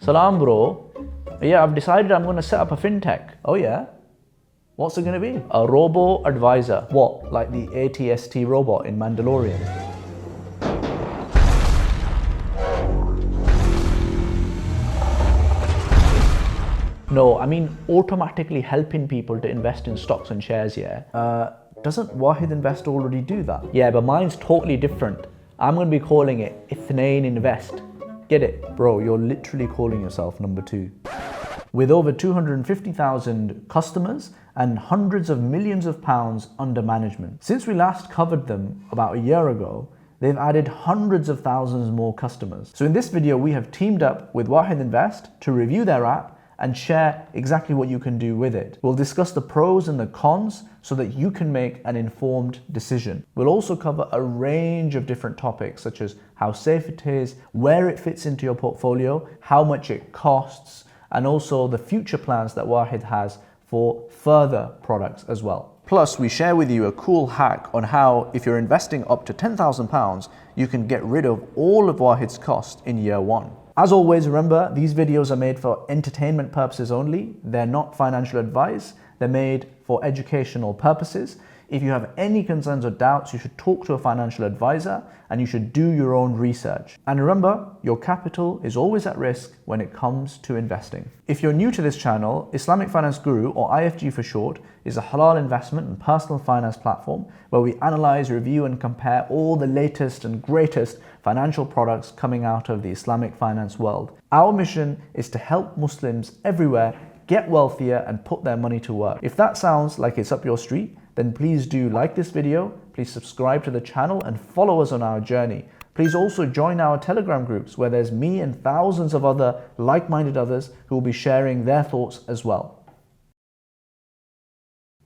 Salam bro. Yeah, I've decided I'm going to set up a fintech. Oh yeah? What's it going to be? A robo-advisor. What, like the ATST robot in Mandalorian? No, I mean automatically helping people to invest in stocks and shares, yeah? Doesn't Wahid Invest already do that? Yeah, but mine's totally different. I'm going to be calling it Ithnain Invest. Get it? Bro, you're literally calling yourself number 2. With over 250,000 customers and hundreds of millions of pounds under management. Since we last covered them about a year ago, they've added hundreds of thousands more customers. So in this video, we have teamed up with Wahid Invest to review their app and share exactly what you can do with it. We'll discuss the pros and the cons so that you can make an informed decision. We'll also cover a range of different topics such as how safe it is, where it fits into your portfolio, how much it costs, and also the future plans that Wahid has for further products as well. Plus, we share with you a cool hack on how, if you're investing up to £10,000, you can get rid of all of Wahid's costs in year 1. As always, remember, these videos are made for entertainment purposes only. They're not financial advice. They're made for educational purposes. If you have any concerns or doubts, you should talk to a financial advisor and you should do your own research. And remember, your capital is always at risk when it comes to investing. If you're new to this channel, Islamic Finance Guru, or IFG for short, is a halal investment and personal finance platform where we analyze, review, and compare all the latest and greatest financial products coming out of the Islamic finance world. Our mission is to help Muslims everywhere get wealthier and put their money to work. If that sounds like it's up your street, then please do like this video, please subscribe to the channel and follow us on our journey. Please also join our Telegram groups where there's me and thousands of other like-minded others who will be sharing their thoughts as well.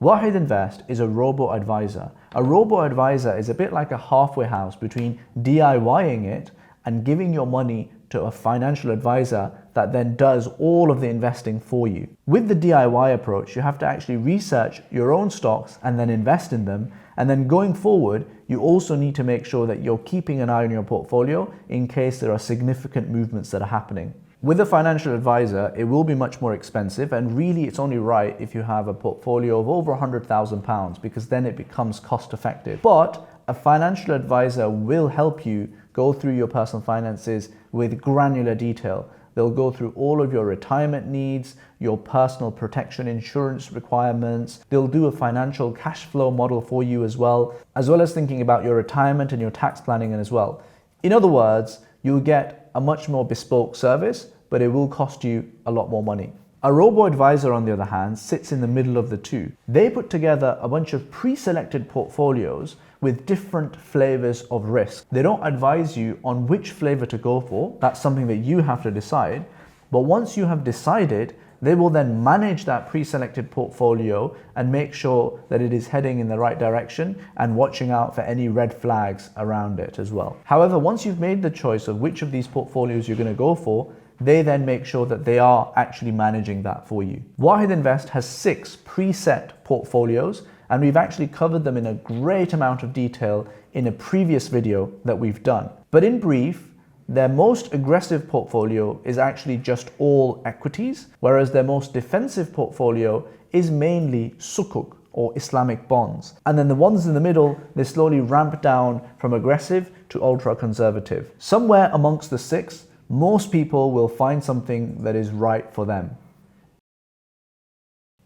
Wahid Invest is a robo-advisor. A robo-advisor is a bit like a halfway house between DIYing it and giving your money to a financial advisor that then does all of the investing for you. With the DIY approach, you have to actually research your own stocks and then invest in them. And then going forward, you also need to make sure that you're keeping an eye on your portfolio in case there are significant movements that are happening. With a financial advisor, it will be much more expensive, and really it's only right if you have a portfolio of over £100,000 because then it becomes cost effective. But a financial advisor will help you go through your personal finances with granular detail. They'll go through all of your retirement needs, your personal protection insurance requirements. They'll do a financial cash flow model for you as well as thinking about your retirement and your tax planning as well. In other words, you'll get a much more bespoke service, but it will cost you a lot more money. A robo-advisor, on the other hand, sits in the middle of the two. They put together a bunch of pre-selected portfolios with different flavors of risk. They don't advise you on which flavor to go for. That's something that you have to decide. But once you have decided, they will then manage that pre-selected portfolio and make sure that it is heading in the right direction and watching out for any red flags around it as well. However, once you've made the choice of which of these portfolios you're going to go for, they then make sure that they are actually managing that for you. Wahid Invest has 6 preset portfolios, and we've actually covered them in a great amount of detail in a previous video that we've done. But in brief, their most aggressive portfolio is actually just all equities, whereas their most defensive portfolio is mainly sukuk, or Islamic bonds. And then the ones in the middle, they slowly ramp down from aggressive to ultra conservative. Somewhere amongst the 6, most people will find something that is right for them.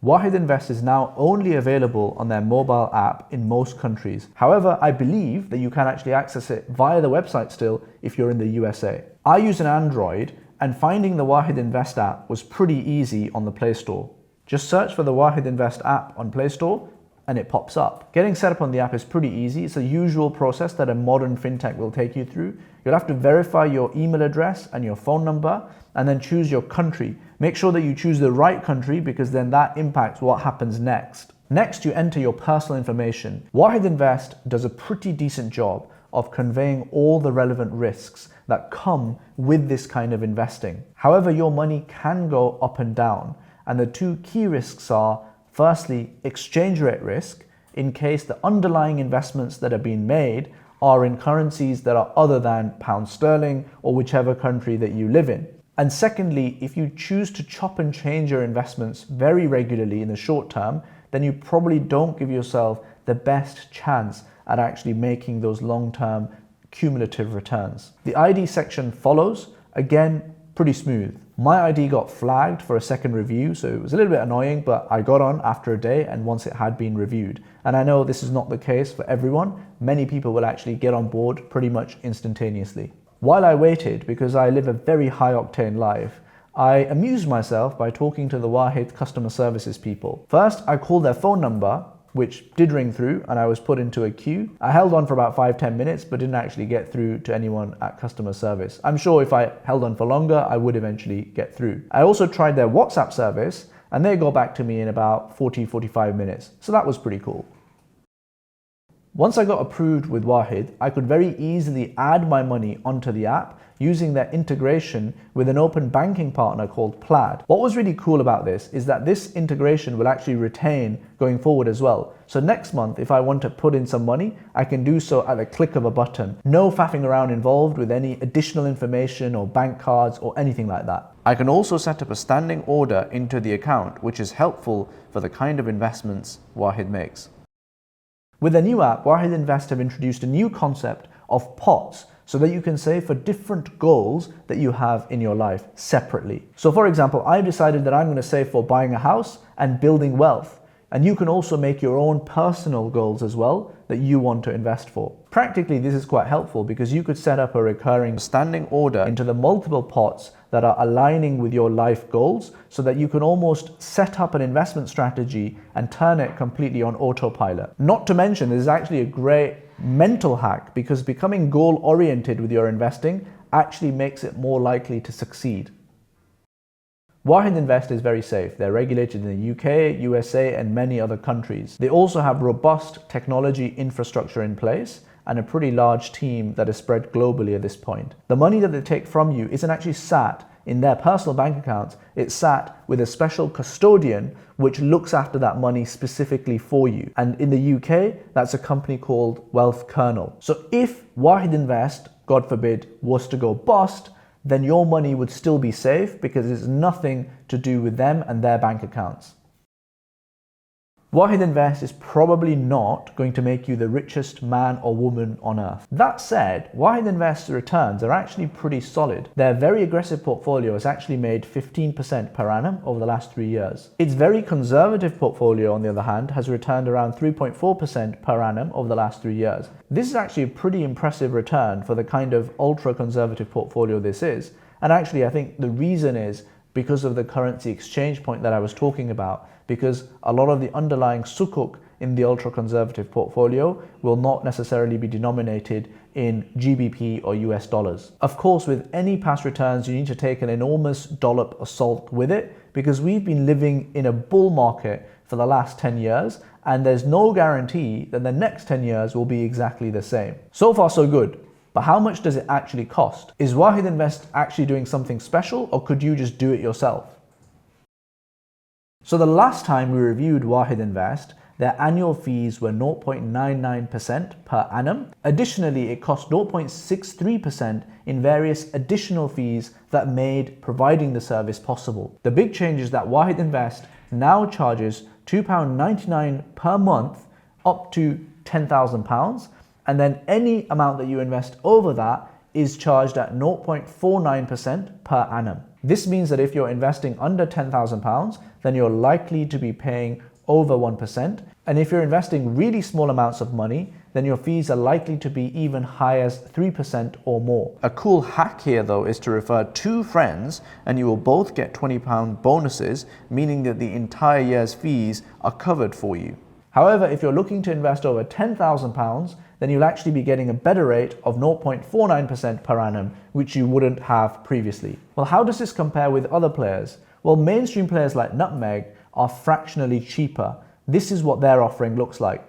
Wahid Invest is now only available on their mobile app in most countries. However, I believe that you can actually access it via the website still if you're in the USA. I use an Android, and finding the Wahid Invest app was pretty easy on the Play Store. Just search for the Wahid Invest app on Play Store and it pops up. Getting set up on the app is pretty easy. It's a usual process that a modern fintech will take you through. You'll have to verify your email address and your phone number and then choose your country. Make sure that you choose the right country because then that impacts what happens next. Next, you enter your personal information. Wahid Invest does a pretty decent job of conveying all the relevant risks that come with this kind of investing. However, your money can go up and down, and the 2 key risks are, firstly, exchange rate risk, in case the underlying investments that are being made are in currencies that are other than pound sterling or whichever country that you live in. And secondly, if you choose to chop and change your investments very regularly in the short term, then you probably don't give yourself the best chance at actually making those long-term cumulative returns. The ID section follows, again, pretty smooth. My ID got flagged for a second review, so it was a little bit annoying, but I got on after a day and once it had been reviewed. And I know this is not the case for everyone. Many people will actually get on board pretty much instantaneously. While I waited, because I live a very high octane life, I amused myself by talking to the Wahid customer services people. First, I called their phone number, which did ring through, and I was put into a queue. I held on for about 5-10 minutes, but didn't actually get through to anyone at customer service. I'm sure if I held on for longer, I would eventually get through. I also tried their WhatsApp service, and they got back to me in about 40-45 minutes. So that was pretty cool. Once I got approved with Wahid, I could very easily add my money onto the app using their integration with an open banking partner called Plaid. What was really cool about this is that this integration will actually retain going forward as well. So next month, if I want to put in some money, I can do so at the click of a button. No faffing around involved with any additional information or bank cards or anything like that. I can also set up a standing order into the account, which is helpful for the kind of investments Wahid makes. With the new app, Wahid Invest have introduced a new concept of pots so that you can save for different goals that you have in your life separately. So for example, I've decided that I'm going to save for buying a house and building wealth. And you can also make your own personal goals as well that you want to invest for. Practically, this is quite helpful because you could set up a recurring standing order into the multiple pots that are aligning with your life goals so that you can almost set up an investment strategy and turn it completely on autopilot. Not to mention, this is actually a great mental hack because becoming goal-oriented with your investing actually makes it more likely to succeed. Wahid Invest is very safe. They're regulated in the UK, USA, and many other countries. They also have robust technology infrastructure in place and a pretty large team that is spread globally at this point. The money that they take from you isn't actually sat in their personal bank accounts. It's sat with a special custodian which looks after that money specifically for you. And in the UK, that's a company called Wealth Kernel. So if Wahid Invest, God forbid, was to go bust, then your money would still be safe because it's nothing to do with them and their bank accounts. Wahid Invest is probably not going to make you the richest man or woman on earth. That said, Wahid Invest's returns are actually pretty solid. Their very aggressive portfolio has actually made 15% per annum over the last 3 years. Its very conservative portfolio, on the other hand, has returned around 3.4% per annum over the last 3 years. This is actually a pretty impressive return for the kind of ultra-conservative portfolio this is. And actually, I think the reason is because of the currency exchange point that I was talking about, because a lot of the underlying sukuk in the ultra-conservative portfolio will not necessarily be denominated in GBP or US dollars. Of course, with any past returns, you need to take an enormous dollop of salt with it because we've been living in a bull market for the last 10 years and there's no guarantee that the next 10 years will be exactly the same. So far, so good. But how much does it actually cost? Is Wahid Invest actually doing something special or could you just do it yourself? So the last time we reviewed Wahid Invest, their annual fees were 0.99% per annum. Additionally, it cost 0.63% in various additional fees that made providing the service possible. The big change is that Wahid Invest now charges £2.99 per month up to £10,000, and then any amount that you invest over that is charged at 0.49% per annum. This means that if you're investing under £10,000, then you're likely to be paying over 1%. And if you're investing really small amounts of money, then your fees are likely to be even high as 3% or more. A cool hack here though is to refer 2 friends and you will both get £20 bonuses, meaning that the entire year's fees are covered for you. However, if you're looking to invest over £10,000, then you'll actually be getting a better rate of 0.49% per annum, which you wouldn't have previously. Well, how does this compare with other players? Well, mainstream players like Nutmeg are fractionally cheaper. This is what their offering looks like.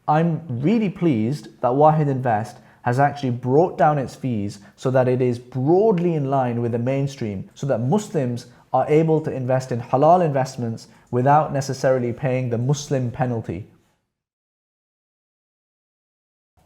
I'm really pleased that Wahid Invest has actually brought down its fees so that it is broadly in line with the mainstream, so that Muslims are able to invest in halal investments without necessarily paying the Muslim penalty.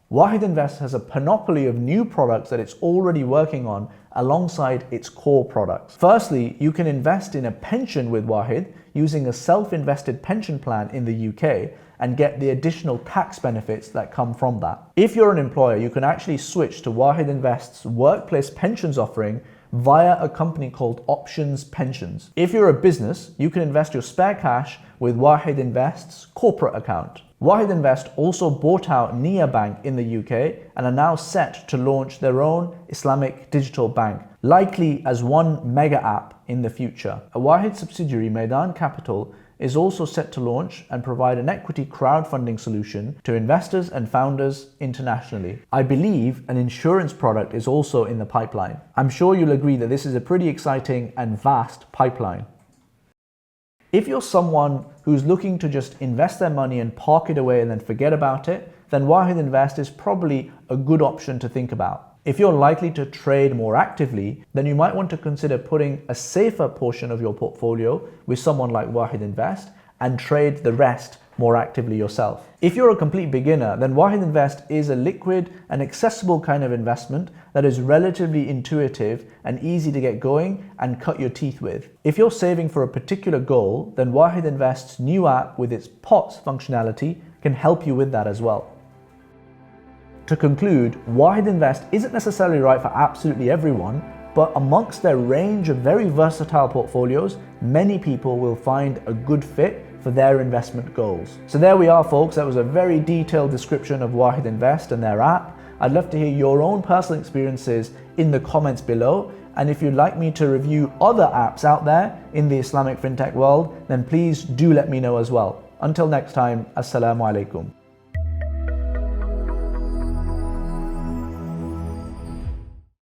Wahid Invest has a panoply of new products that it's already working on alongside its core products. Firstly, you can invest in a pension with Wahid using a self-invested pension plan in the UK and get the additional tax benefits that come from that. If you're an employer, you can actually switch to Wahid Invest's workplace pensions offering via a company called Options Pensions. If you're a business, you can invest your spare cash with Wahid Invest's corporate account. Wahid Invest also bought out Nia Bank in the UK and are now set to launch their own Islamic digital bank, likely as one mega app in the future. A Wahid subsidiary, Maidan Capital, is also set to launch and provide an equity crowdfunding solution to investors and founders internationally. I believe an insurance product is also in the pipeline. I'm sure you'll agree that this is a pretty exciting and vast pipeline. If you're someone who's looking to just invest their money and park it away and then forget about it, then Wahid Invest is probably a good option to think about. If you're likely to trade more actively, then you might want to consider putting a safer portion of your portfolio with someone like Wahid Invest and trade the rest more actively yourself. If you're a complete beginner, then Wahid Invest is a liquid and accessible kind of investment that is relatively intuitive and easy to get going and cut your teeth with. If you're saving for a particular goal, then Wahid Invest's new app with its POTS functionality can help you with that as well. To conclude, Wahid Invest isn't necessarily right for absolutely everyone, but amongst their range of very versatile portfolios, many people will find a good fit for their investment goals. So there we are, folks. That was a very detailed description of Wahid Invest and their app. I'd love to hear your own personal experiences in the comments below. And if you'd like me to review other apps out there in the Islamic fintech world, then please do let me know as well. Until next time, Assalamu alaikum.